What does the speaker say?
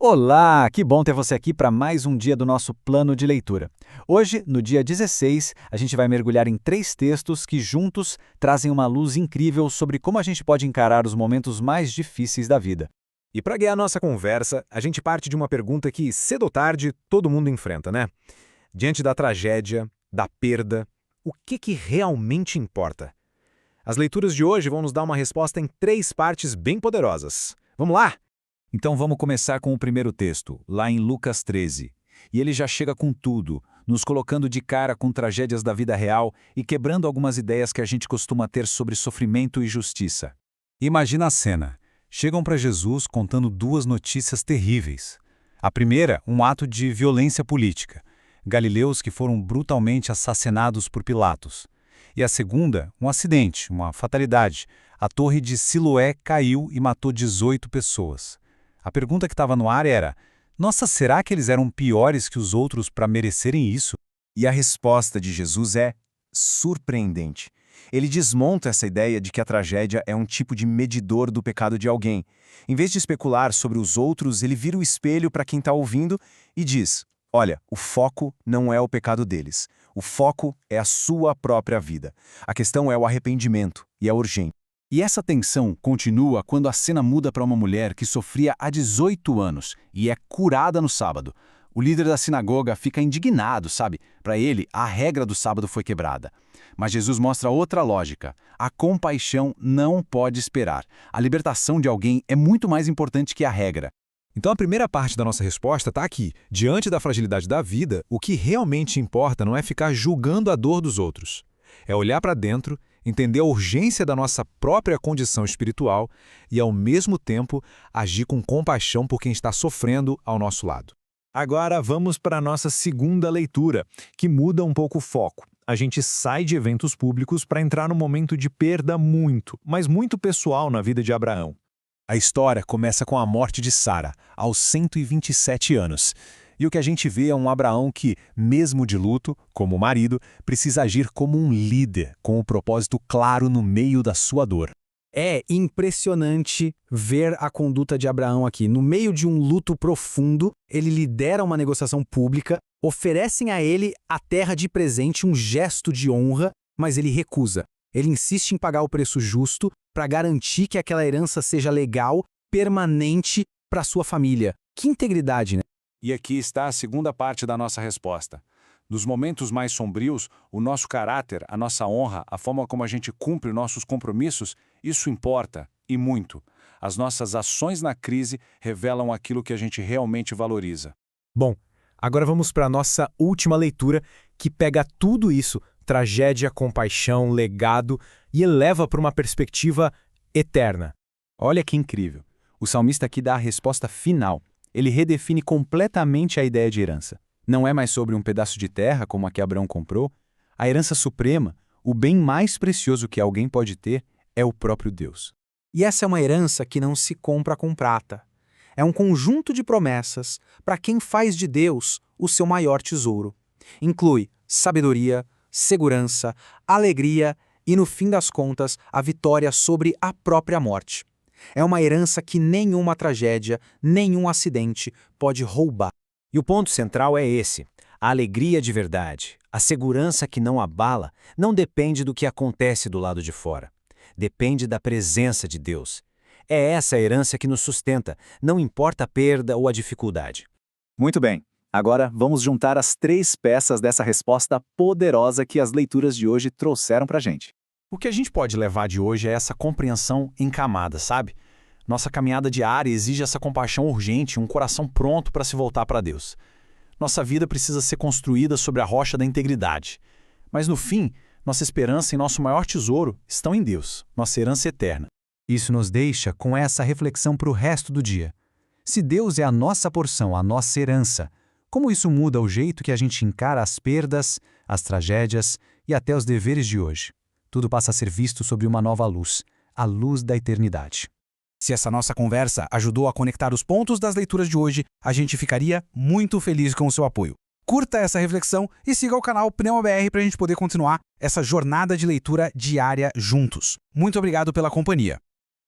Olá, que bom ter você aqui para mais um dia do nosso plano de leitura. Hoje, no dia 16, a gente vai mergulhar em 3 textos que juntos trazem uma luz incrível sobre como a gente pode encarar os momentos mais difíceis da vida. E para guiar nossa conversa, a gente parte de uma pergunta que, cedo ou tarde, todo mundo enfrenta, né? Diante da tragédia, da perda, o que realmente importa? As leituras de hoje vão nos dar uma resposta em 3 partes bem poderosas. Vamos lá? Então vamos começar com o primeiro texto, lá em Lucas 13. E ele já chega com tudo, nos colocando de cara com tragédias da vida real e quebrando algumas ideias que a gente costuma ter sobre sofrimento e justiça. Imagina a cena. Chegam para Jesus contando 2 notícias terríveis. A primeira, um ato de violência política. Galileus que foram brutalmente assassinados por Pilatos. E a segunda, um acidente, uma fatalidade. A torre de Siloé caiu e matou 18 pessoas. A pergunta que estava no ar era: nossa, será que eles eram piores que os outros para merecerem isso? E a resposta de Jesus é surpreendente. Ele desmonta essa ideia de que a tragédia é um tipo de medidor do pecado de alguém. Em vez de especular sobre os outros, ele vira o espelho para quem está ouvindo e diz: olha, o foco não é o pecado deles. O foco é a sua própria vida. A questão é o arrependimento, e é urgente. E essa tensão continua quando a cena muda para uma mulher que sofria há 18 anos e é curada no sábado. O líder da sinagoga fica indignado, sabe? Para ele, a regra do sábado foi quebrada. Mas Jesus mostra outra lógica. A compaixão não pode esperar. A libertação de alguém é muito mais importante que a regra. Então a primeira parte da nossa resposta está aqui. Diante da fragilidade da vida, o que realmente importa não é ficar julgando a dor dos outros. É olhar para dentro, entender a urgência da nossa própria condição espiritual e, ao mesmo tempo, agir com compaixão por quem está sofrendo ao nosso lado. Agora vamos para a nossa segunda leitura, que muda um pouco o foco. A gente sai de eventos públicos para entrar num momento de perda mas muito pessoal na vida de Abraão. A história começa com a morte de Sara, aos 127 anos. E o que a gente vê é um Abraão que, mesmo de luto, como marido, precisa agir como um líder, com um propósito claro no meio da sua dor. É impressionante ver a conduta de Abraão aqui. No meio de um luto profundo, ele lidera uma negociação pública, oferecem a ele a terra de presente, um gesto de honra, mas ele recusa. Ele insiste em pagar o preço justo para garantir que aquela herança seja legal, permanente para sua família. Que integridade, né? E aqui está a segunda parte da nossa resposta. Nos momentos mais sombrios, o nosso caráter, a nossa honra, a forma como a gente cumpre nossos compromissos, isso importa, e muito. As nossas ações na crise revelam aquilo que a gente realmente valoriza. Bom, agora vamos para a nossa última leitura, que pega tudo isso, tragédia, compaixão, legado, e eleva para uma perspectiva eterna. Olha que incrível. O salmista aqui dá a resposta final. Ele redefine completamente a ideia de herança. Não é mais sobre um pedaço de terra, como a que Abraão comprou. A herança suprema, o bem mais precioso que alguém pode ter, é o próprio Deus. E essa é uma herança que não se compra com prata. É um conjunto de promessas para quem faz de Deus o seu maior tesouro. Inclui sabedoria, segurança, alegria e, no fim das contas, a vitória sobre a própria morte. É uma herança que nenhuma tragédia, nenhum acidente pode roubar. E o ponto central é esse: a alegria de verdade, a segurança que não abala, não depende do que acontece do lado de fora. Depende da presença de Deus. É essa a herança que nos sustenta, não importa a perda ou a dificuldade. Muito bem. Agora vamos juntar as 3 peças dessa resposta poderosa que as leituras de hoje trouxeram para a gente. O que a gente pode levar de hoje é essa compreensão em camadas, sabe? Nossa caminhada diária exige essa compaixão urgente, um coração pronto para se voltar para Deus. Nossa vida precisa ser construída sobre a rocha da integridade. Mas no fim, nossa esperança e nosso maior tesouro estão em Deus, nossa herança eterna. Isso nos deixa com essa reflexão para o resto do dia. Se Deus é a nossa porção, a nossa herança, como isso muda o jeito que a gente encara as perdas, as tragédias e até os deveres de hoje? Tudo passa a ser visto sob uma nova luz, a luz da eternidade. Se essa nossa conversa ajudou a conectar os pontos das leituras de hoje, a gente ficaria muito feliz com o seu apoio. Curta essa reflexão e siga o canal PneumaBR para a gente poder continuar essa jornada de leitura diária juntos. Muito obrigado pela companhia.